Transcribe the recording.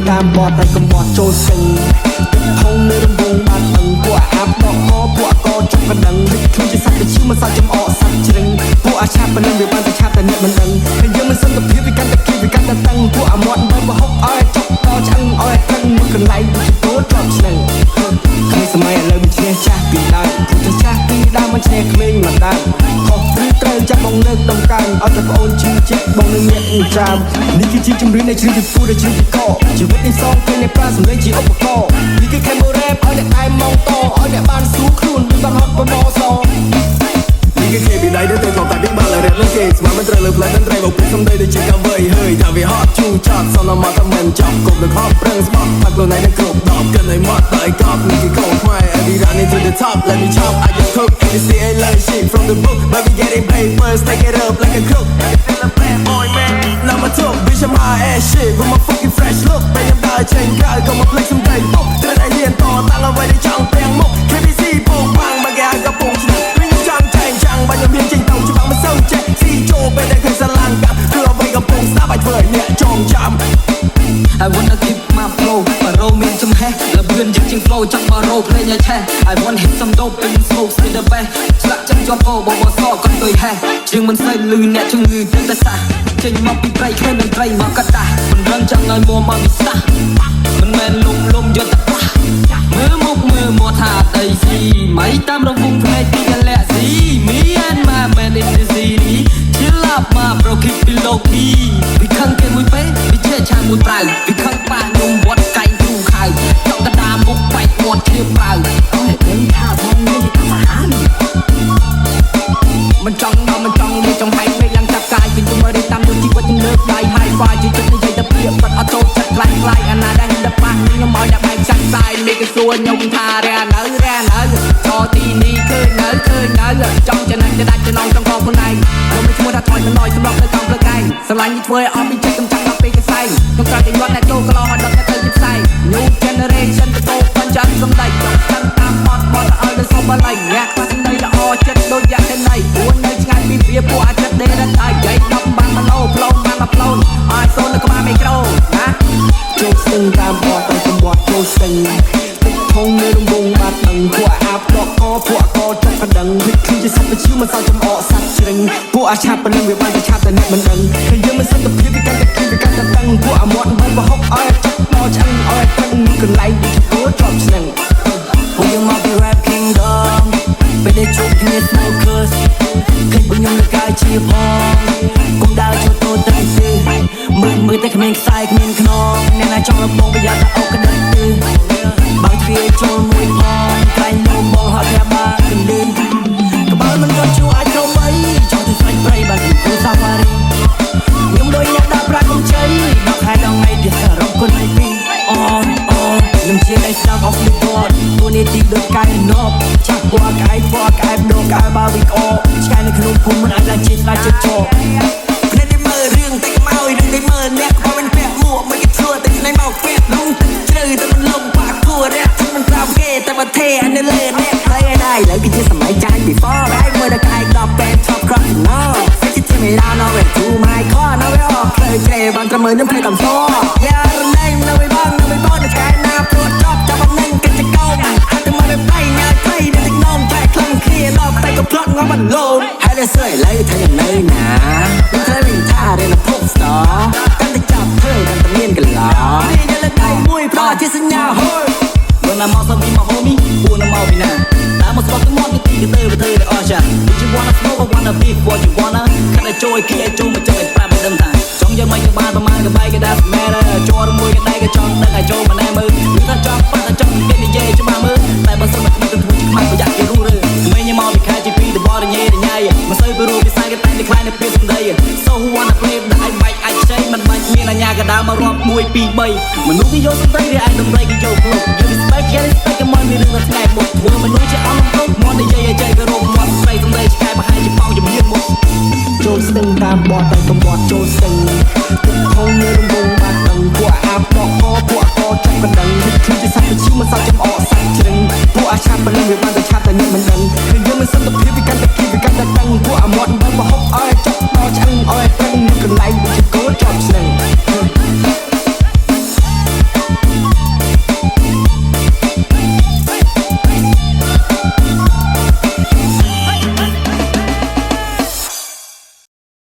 តាមបត់តែកំបត់ចូលសិនទឹកធំនៅរំវងបាត់ដឹងពួកអាប់ដកកពួកកចុកកណ្ដឹងខ្លួនជាសត្វទៅឈឺមិនសត្វចំអកសត្វជ្រឹងពួកអាឆាប់ប៉ុណ្ណឹងវាបានតែឆាប់តែអ្នកមិនដឹងហើយយើងមិនសន្តិភាពវាកាន់តែគៀបវាកាន់តែតឹងពួកអាមាត់បើហុកឲ្យចុកតឆ្អឹងឲ្យតឹងមួយកន្លែងទៅចូលជាប់ឆ្នឹងគ្មានសម័យឥឡូវមិនឈ្នះចាស់ពីដើមព្រោះចាស់ពីដើមមិនឈ្នះក្មេងមិនដើមខុសឬត្រូវចាំបងលើកដំកើងឲ្យតែប្អូនជឿចិត្តបងនឹងញាក់ចាំនេះគឺជាជំរឿននៃជ្រឹងពីពូដែលជ្រឹងពីកជីវិតនៃសងពេលនៃប្រាសម្លេងជាឧបករណ៍នេះគឺខេមរ៉េបឲ្យអ្នកតែម៉ងតឲ្យអ្នកបានស្រួលខ្លួនមិនបានហត់ប្រមោសនេះគឺគេពីដៃទៅក្នុងតែពីបាល់រ៉េបនឹងគេស្មានមិនត្រូវលើផ្លែមិនត្រូវមកពីសំដីដូចជាកាវៃហើយថាវាហត់ជូចត់សន្មត់តែមិនចង់គប់នឹងខំប្រឹងស្បត់ផាក់ខ្លួនឯងនឹងគ្រប់ដបកាន់ឲ្យមាត់តែកប់នេះគឺកូនខ្មែរ Every running to the top let me chop I just took ABC I learn shit from the book but we getting paid first take it up like a crook feel a bad boy man now my talk bitch I'm high ass shit with my fucking fresh look baby I'm die chain guy come on play some day book ត្រូវតែហ៊ានតតាំងឲ្យវាចង់ទាំងមុខ KBC ពងបាំងមកគេក៏ពងឆ្លងវិញចង់ចែងចាំងបាញ់ខ្ញុំមានចេញទៅច្បាស់មិនសូវចេះស៊ីចូលពេលដែលឃើញស្រឡាំងកាប់គឺអ្វីកំពុងស្ដាប់ឲ្យធ្វើឲ្យអ្នកចងចាំ I wanna keep my flow បារោមានចំហេះលបឿនជាង flow ចង់បារោភ្លេងឲ្យឆេះ I want hit some dope in smoke see the best ឆ្លាក់ចាំជាប់ពោបងសក៏ទុយហេះជាងមិនស្អីលឺអ្នកជំងឺទឹកតែសះចេញមកពីព្រៃគ្មានតន្ត្រីមកកតាមិនរឹងចង់ឲ្យមួមកវិសាមិនមែនលំយកតែផ្លាស់មើលមុខមើលមកថាអីស៊ីមិនតាមរង្វង់ភ្នែកពីកលាក់ស៊ី Me and my man in the city chill up my bro keep it low key វាខឹងគេមួយពេលវាជាឆាមួយប្រៅវាខឹងប៉ះខ្ញុំវត្តកៃគ្រូខៅចង់កដាមុខបែកមាត់ឈៀបប្រៅអើយដឹងថាបងនេះជាសាហាវមិនចង់នេះចង់ហែកពេកឡើងចាប់កាយពីជំរឿនតាមយកជីវិតជំនឿដៃ high five ជាចិត្តនិយាយតែពាក្យបាត់អត់ចូលចិត្តខ្លាំងខ្លាយអាណាដែលតែប៉ះខ្ញុំឲ្យតែបែកចាក់សាយនេះគឺសួរខ្ញុំថារ៉ានៅចោទីនេះឃើញនៅចង់ចំណេញទៅដាច់ចំណងចង់កខ្លួនឯងខ្ញុំមិនឈ្មោះថាថយមិនណយសម្រាប់ទៅកំផ្លឹកឯងស្រឡាញ់នេះធ្វើឲ្យអស់ពីចិត្តកំចាត់ដល់ពេលកសែងខ្ញុំត្រូវតែយត់អ្នកចូលកន្លោះឲ្យដល់ទៅជាផ្សែង New generation ទៅពោបញ្ចាំសំដីចង់តាំងតាមបត់ឲ្យទៅសុំបល័យអ្នកខ្លះសំដីល្អចិត្តដូចយ៉ាងទេណៃព្រោះនៅឆ្ងាយពីវាពួកអាចចិត្តដេរ៉ាត់ហើយនិយាយ10បានម៉ណូផ្លូវបាន10ផ្លូវឲ្យសូននៅក្បាលមីក្រូណាចូលស្ទឹងតាមបត់ទៅកំបត់ចូលស្ទឹងទឹកធំនៅរំវងបាត់ដឹងពួកអាប់ដកកពួកកចុកកណ្ដឹងគឺជាសត្វទៅឈឺមិនសល់ចំអកសត្វជ្រឹងពួកអាឆាប់ប៉ុណ្ណឹងវាបានតែឆាប់តែអ្នកមិនដឹងហើយយើងមិនសន្តិភាពវាកាន់តែគៀបវាកាន់តែតឹងពួកអាមាត់បើហុកឲ្យចុកតឆ្អឹងឲ្យតឹងមួយកន្លែងទៅចូលជាប់ឆ្នឹងពួកយើងមកពី rap kingdom ពេលដែលជួបគ្នា smokers ឃើញពួកខ្ញុំនៅកាយជាផងគុំដើរចូលតូទៅទេមើលតែគ្មានខ្សែគ្មានខ្នងអ្នកណាចង់រំបងប្រយ័ត្នតែអុកកណ្ដឹងទេបើទ្វារចូលមួយផងក្រែងលោមបងហត់ថាបាកណ្ដេញក្បាលមិនក៏ជួអាចចូលបីចង់ទៅស្វែងព្រៃបានគូសាហ្វារីខ្ញុំដូចអ្នកដើរប្រាក់កំជ័យដល់ខែដល់ថ្ងៃទៀតសរុបគុណឲ្យពីខ្ញុំជាដៃស្ដាំអស់ពីពតទូនេះទីដូចកែណប់ឆាប់ពណ៌ក្អែកដូកែបាវិកអឆ្កែនៅក្នុងភូមិមិនអាចឡើងជាស្លាច់ចិត្តចោភ្នែកនេះមើលរឿងតិចខ្មោចរឿងនេះមើលអ្នកក្បោមិនពាក់មួកមិនគេធ្វើតែស្នៃមកពាក់លងទឹកជ្រៅតែមិនលងបាក់គួររះថាមិនប្រាប់គេតែមកទេអានេះលើអ្នកហើយឯណាឥឡូវគឺជាសម័យចាញ់ before ហើយមើលតែក្អែក10 band top cross no fix it to me down now it to my car now it all play ជ្រេបានត្រឹមមើលខ្ញុំភ្នែកកំសយ៉ារណៃនៅវិញបងនៅឆ្កែណាព្រោះចប់ចាប់បំណឹងកិច្ចកោអត់ទៅមកទៅប្រៃញ៉ាយព្រៃដែលទឹកនោមចែកខ្លាំងគ្នាដល់តែក៏ផ្លត់ងំមិនលោនហើយតែសើឥឡូវថាយ៉ាងនៅណាខ្ញុំត្រូវវិញថារៀននៅ pop star កាន់តែចាប់ធ្វើកាន់តែមានកន្លងនេះយកលើកដៃមួយប្រហែលជាសញ្ញាហូរបើណាមកសំពីមកហូមីពួកណាមកពីណាតាមមកស្បទៅមកពីទីទៅទៅអស់ចា You wanna smoke or wanna be what you wanna ខណៈជួយគីឲ្យចូលមកចិត្តឲ្យប្រាប់មិនដឹងថាចង់យកមកយកបានប្រមាណក៏បែកក៏ដាស់ matter ចូលមួយក៏ដៃក៏ចង់ដឹងឲ្យចូលមកណែមើលថាចង់ប៉ះតែចង់គេនិយាយច្បាស់មើលតែបើសិនមកទៅធ្វើជាខ្មាស់ប្រយ័ត្នគេรู้ឬមិនញ៉ាំមកពីខែទី2ទៅបរិញ្ញារញ៉ៃមិនសូវពីរូបពីសាយគេតែខ្លាយនៅពេលសំដី So who wanna play ដែលបាច់អាចខ្ចីមិនបាច់មានអាញាកដាលមករាប់1 2 3មនុស្សគេយកសំដីឬឯដំរីគេយកខ្លួន You respect get respect ក៏មិនមានរឿងស្នេហ៍មកធ្វើមនុស្សជាអស់លំទោសមកនិយាយឲ្យចេះគោរពមកស្រីសំដីឆ្កែបង្ហាញជាប៉ោងជំនាញមកចូលស្ទឹងតាមបត់តែកំបត់ចូលស្ទឹងទឹកធំនៅរំវងបាត់ដឹងពួកអាប់ដកកពួកកចុកកណ្ដឹងគឺជាសត្វទៅឈឺមិនសល់ចំអកសត្វជ្រឹងពួកអាឆាប់ប៉ុណ្ណឹងវាបាន